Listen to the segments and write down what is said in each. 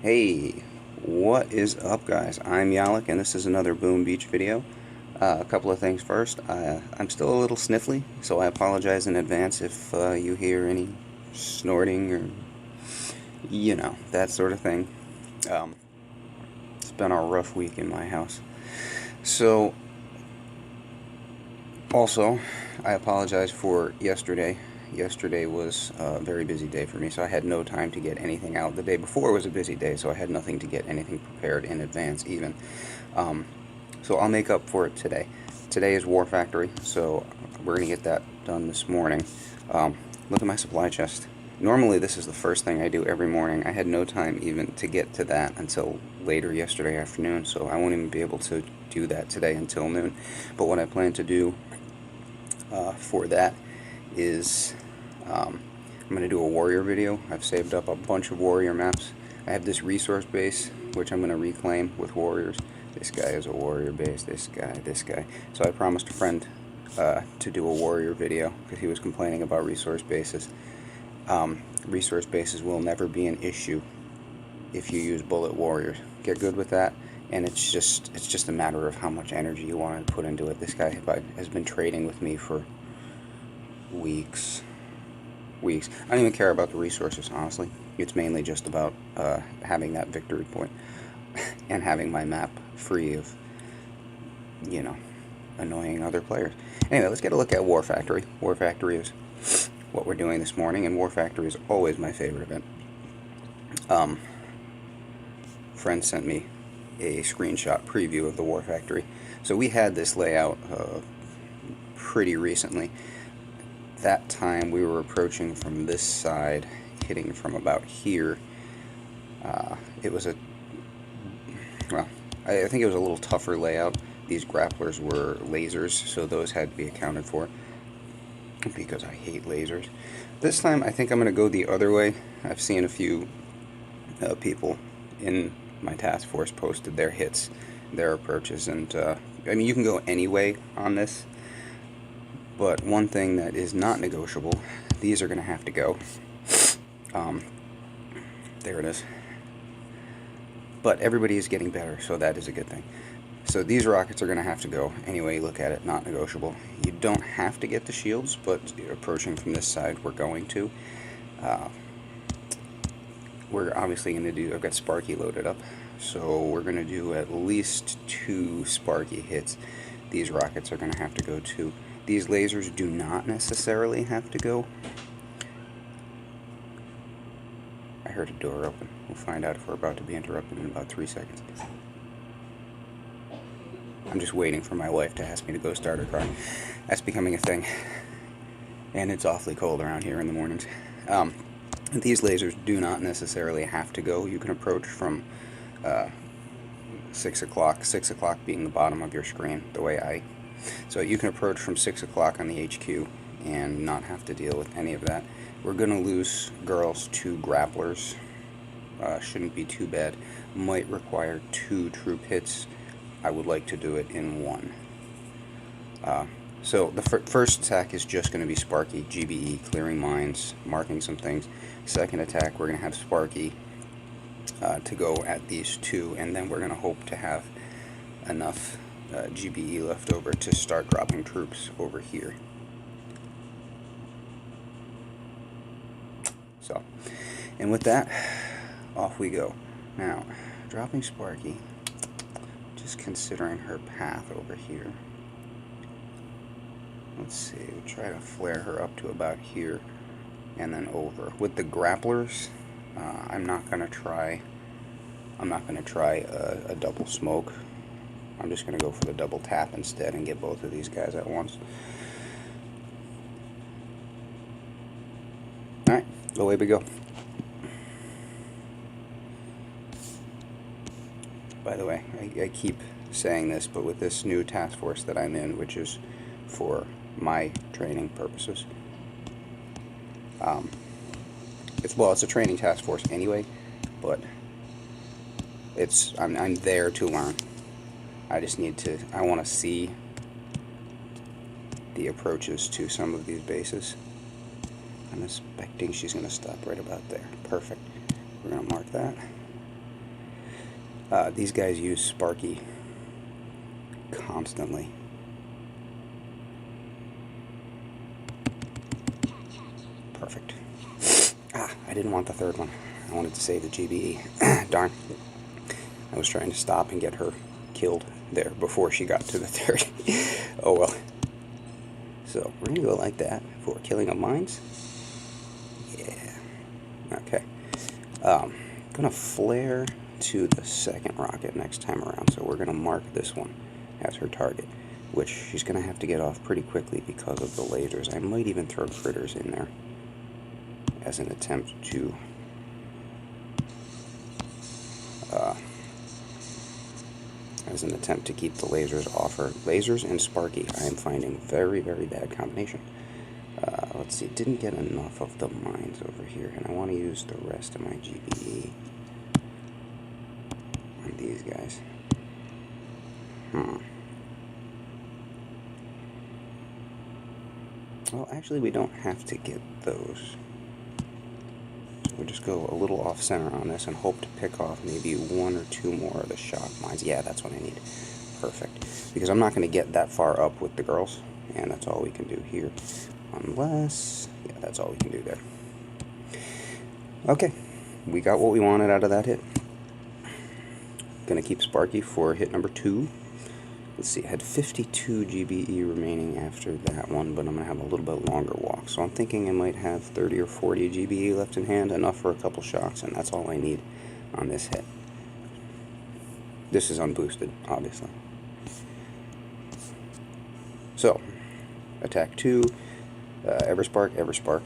Hey, what is up, guys? I'm Yalik, and this is another Boom Beach video. A couple of things first. I'm still a little sniffly, so I apologize in advance if you hear any snorting or, that sort of thing. Um, it's been a rough week in my house. So, also, I apologize for yesterday. Yesterday was a very busy day for me, so I had no time to get anything out. The day before was a busy day, so I had nothing to get anything prepared in advance even. So I'll make up for it today. Today is War Factory, so we're going to get that done this morning. Look at my supply chest. Normally this is the first thing I do every morning. I had no time even to get to that until later yesterday afternoon, so I won't even be able to do that today until noon. But what I plan to do for that is I'm going to do a warrior video. I've saved up a bunch of warrior maps. I have this resource base which I'm going to reclaim with warriors. This guy is a warrior base, this guy. So I promised a friend to do a warrior video because he was complaining about resource bases. Resource bases will never be an issue if you use bullet warriors. Get good with that, and it's just a matter of how much energy you want to put into it. This guy has been trading with me for weeks. I don't even care about the resources, honestly. It's mainly just about having that victory point and having my map free of, annoying other players. Anyway, let's get a look at War Factory. War Factory is what we're doing this morning, and War Factory is always my favorite event. Friend sent me a screenshot preview of the War Factory. So we had this layout pretty recently. That time we were approaching from this side, hitting from about here. It was I think it was a little tougher layout. These grapplers were lasers, so those had to be accounted for, because I hate lasers. This time I think I'm going to go the other way. I've seen a few people in my task force posted their hits, their approaches, and I mean, you can go any way on this. But one thing that is not negotiable, these are going to have to go. There it is. But everybody is getting better, so that is a good thing. So these rockets are going to have to go. Anyway, you look at it, not negotiable. You don't have to get the shields, but approaching from this side, we're going to. We're obviously going to do, I've got Sparky loaded up, so we're going to do at least 2 Sparky hits. These rockets are going to have to go too. These lasers do not necessarily have to go. I heard a door open. We'll find out if we're about to be interrupted in about 3 seconds. I'm just waiting for my wife to ask me to go start her car. That's becoming a thing. And it's awfully cold around here in the mornings. These lasers do not necessarily have to go. You can approach from 6 o'clock. 6 o'clock being the bottom of your screen, the way so you can approach from 6 o'clock on the HQ and not have to deal with any of that. We're going to lose girls to grapplers. Shouldn't be too bad. Might require 2 troop hits. I would like to do it in 1. So the first attack is just going to be Sparky, GBE, clearing mines, marking some things. Second attack, we're going to have Sparky to go at these 2, and then we're going to hope to have enough GBE left over to start dropping troops over here. So, and with that, off we go. Now, dropping Sparky, just considering her path over here. Let's see, we'll try to flare her up to about here and then over. With the grapplers, I'm not gonna try a double smoke. I'm just going to go for the double tap instead and get both of these guys at once. Alright, away we go. By the way, I keep saying this, but with this new task force that I'm in, which is for my training purposes, it's a training task force anyway, but I'm there to learn. I just need to, I want to see the approaches to some of these bases. I'm expecting she's going to stop right about there. Perfect. We're going to mark that. These guys use Sparky constantly. Perfect. I didn't want the third one. I wanted to save the GBE. Darn. I was trying to stop and get her killed there before she got to the third. Oh well. So we're going to go like that for killing of mines. Yeah. Okay. Going to flare to the second rocket next time around. So we're going to mark this one as her target, which she's going to have to get off pretty quickly because of the lasers. I might even throw critters in there as an attempt to keep the lasers off her. Lasers and Sparky, I am finding very, very bad combination. Let's see, didn't get enough of the mines over here, and I want to use the rest of my GBE on these guys. Well, actually, we don't have to get those. So we'll just go a little off-center on this and hope to pick off maybe one or two more of the shock mines. Yeah, that's what I need. Perfect. Because I'm not going to get that far up with the girls, and that's all we can do here. Unless, yeah, that's all we can do there. Okay, we got what we wanted out of that hit. Gonna keep Sparky for hit number 2. Let's see, I had 52 GBE remaining after that one, but I'm gonna have a little bit longer walk. So I'm thinking I might have 30 or 40 GBE left in hand, enough for a couple shots, and that's all I need on this hit. This is unboosted, obviously. So, attack 2, Everspark.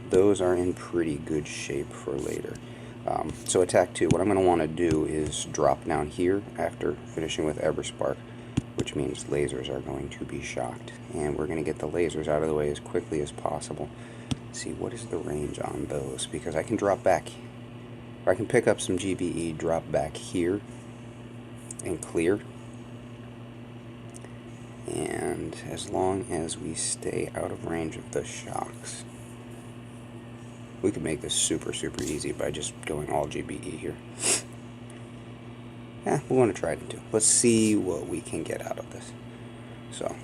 Those are in pretty good shape for later. So attack 2, what I'm going to want to do is drop down here after finishing with Everspark, which means lasers are going to be shocked. And we're going to get the lasers out of the way as quickly as possible. Let's see, what is the range on those? Because I can drop back, or I can pick up some GBE, drop back here, and clear. And as long as we stay out of range of the shocks, we can make this super, super easy by just going all GBE here. Yeah, we want to try it too. Let's see what we can get out of this. So,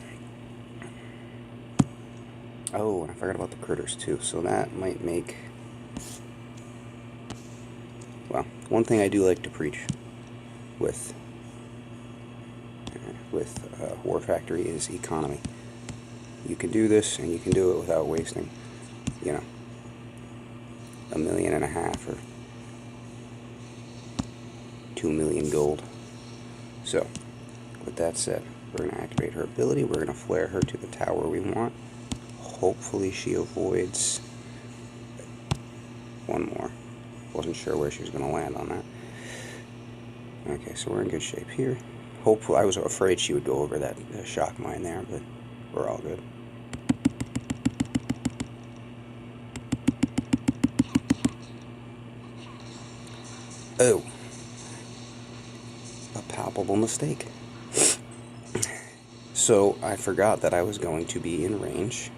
oh, and I forgot about the critters too. So that might make, well, one thing I do like to preach with War Factory is economy. You can do this, and you can do it without wasting, you know, $1.5 million or 2 million gold. So, with that said, we're going to activate her ability. We're going to flare her to the tower we want. Hopefully she avoids one more. Wasn't sure where she was going to land on that. Okay, so we're in good shape here. Hopefully, I was afraid she would go over that shock mine there, but we're all good. Oh, a palpable mistake. So I forgot that I was going to be in range.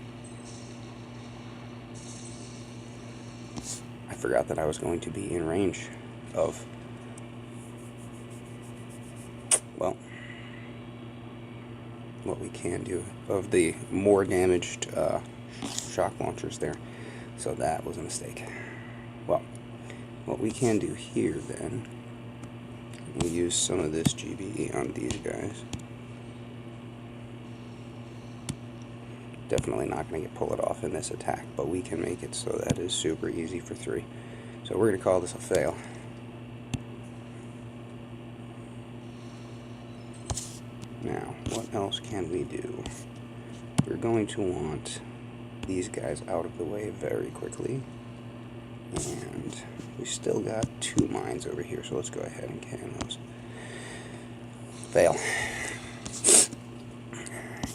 Of, well, what we can do, of the more damaged shock launchers there. So that was a mistake. Well, what we can do here then, we'll use some of this GBE on these guys. Definitely not going to pull it off in this attack, but we can make it so that is super easy for 3. So we're going to call this a fail. Now, what else can we do? We're going to want these guys out of the way very quickly. And we still got 2 mines over here, so let's go ahead and can those. Fail.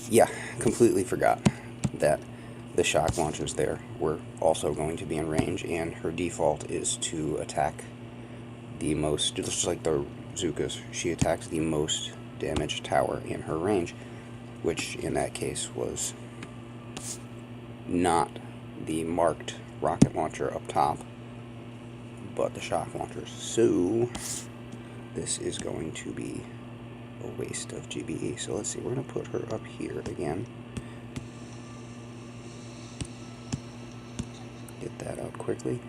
Yeah, completely forgot that the shock launchers there were also going to be in range, and her default is to attack the most, just like the Zukas, she attacks the most damaged tower in her range, which in that case was not the marked rocket launcher up top, but the shock launchers. So this is going to be a waste of GBE. So let's see, we're going to put her up here again. Get that out quickly.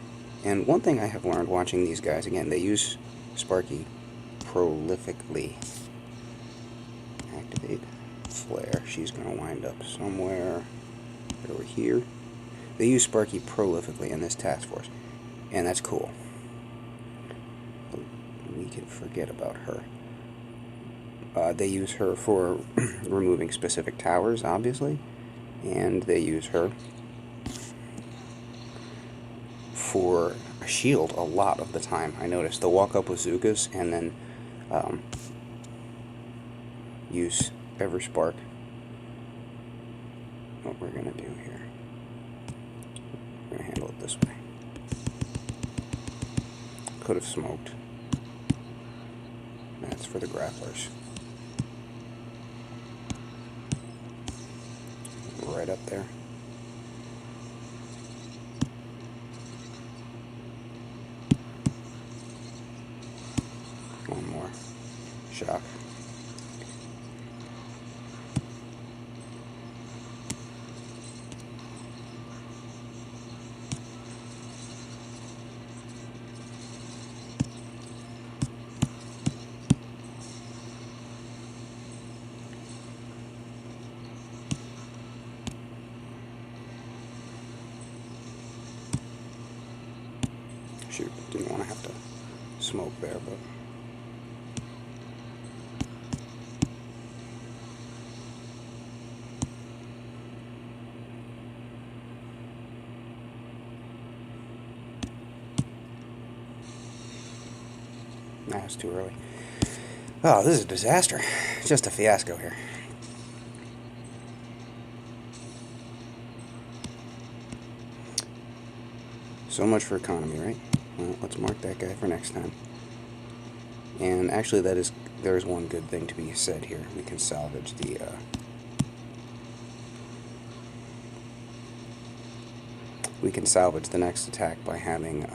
And one thing I have learned watching these guys, again, they use Sparky prolifically. Activate flare. She's going to wind up somewhere over here. They use Sparky prolifically in this task force, and that's cool. We can forget about her. They use her for removing specific towers, obviously, and they use her for a shield a lot of the time. I noticed they'll walk up with Zukas and then use Everspark. What we're going to do here, we're going to handle it this way. Could have smoked. That's for the grapplers. Right up there. One more. Shock. Shoot, didn't want to have to smoke there, but nah, it's too early. Oh, this is a disaster. Just a fiasco here. So much for economy, right? Well, let's mark that guy for next time. And actually, there's one good thing to be said here. We can salvage the next attack by having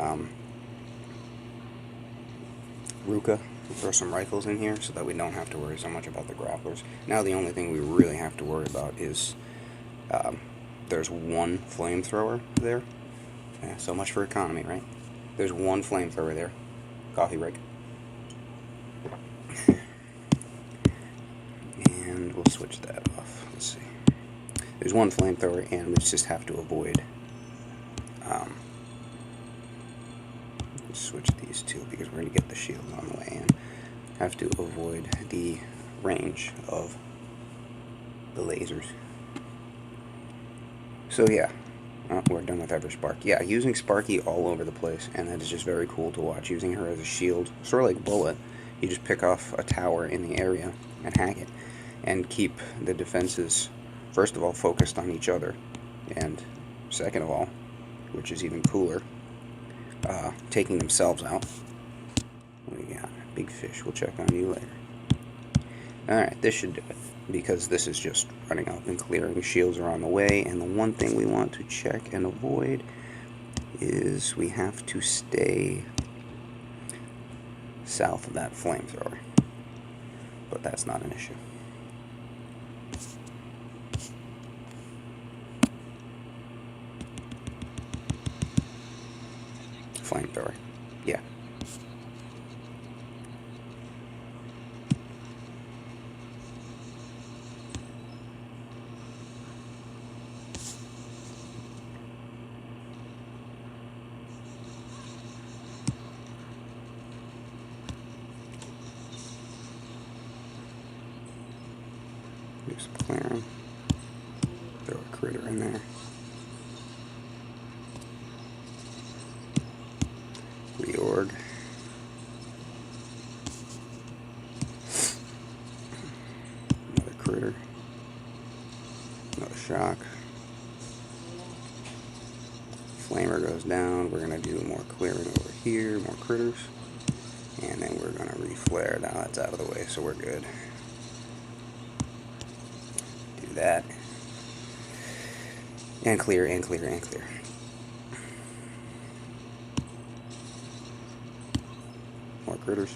Ruka throw some rifles in here so that we don't have to worry so much about the grapplers. Now the only thing we really have to worry about is there's one flamethrower there. Yeah, so much for economy, right? There's one flamethrower there. Coffee break. And we'll switch that off. Let's see. There's one flamethrower, and we just have to avoid. Switch these two because we're going to get the shield on the way in. Have to avoid the range of the lasers. So yeah. We're done with Everspark. Yeah, using Sparky all over the place, and that is just very cool to watch. Using her as a shield, sort of like Bullet. You just pick off a tower in the area and hack it, and keep the defenses, first of all, focused on each other, and second of all, which is even cooler, taking themselves out. What do we got? Big fish. We'll check on you later. Alright, this should do it, because this is just running up and clearing. Shields are on the way, and the one thing we want to check and avoid is we have to stay south of that flamethrower. But that's not an issue. Flamethrower. Yeah. Do some clearing. Throw a critter in there. Reorg. Another critter. Another shock. Flamer goes down. We're going to do more clearing over here, more critters. And then we're going to reflare. Now that's out of the way, so we're good. Do that. And clear, and clear, and clear. More critters.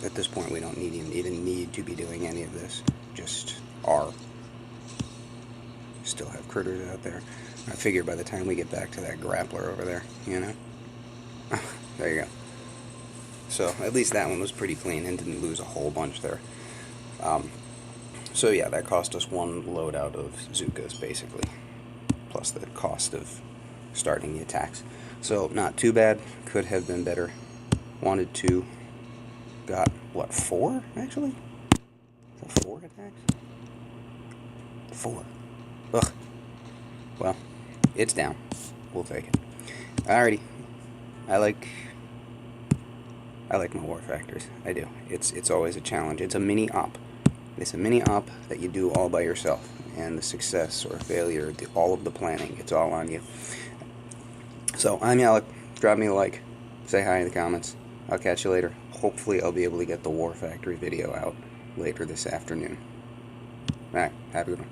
at this point we don't even need to be doing any of this. Just are. Still have critters out there. I figure by the time we get back to that grappler over there, you know? There you go. So at least that one was pretty clean and didn't lose a whole bunch there. So yeah, that cost us one loadout of Zukas basically, plus the cost of starting the attacks. So not too bad. Could have been better. Wanted to. Got what, 4 actually? Is that 4 attacks? 4. Ugh. Well, it's down. We'll take it. Alrighty. I like my war factors. I do. It's always a challenge. It's a mini op. It's a mini op that you do all by yourself, and the success or failure, all of the planning, it's all on you. So I'm Alec. Drop me a like. Say hi in the comments. I'll catch you later. Hopefully I'll be able to get the War Factory video out later this afternoon. Alright, have a good one.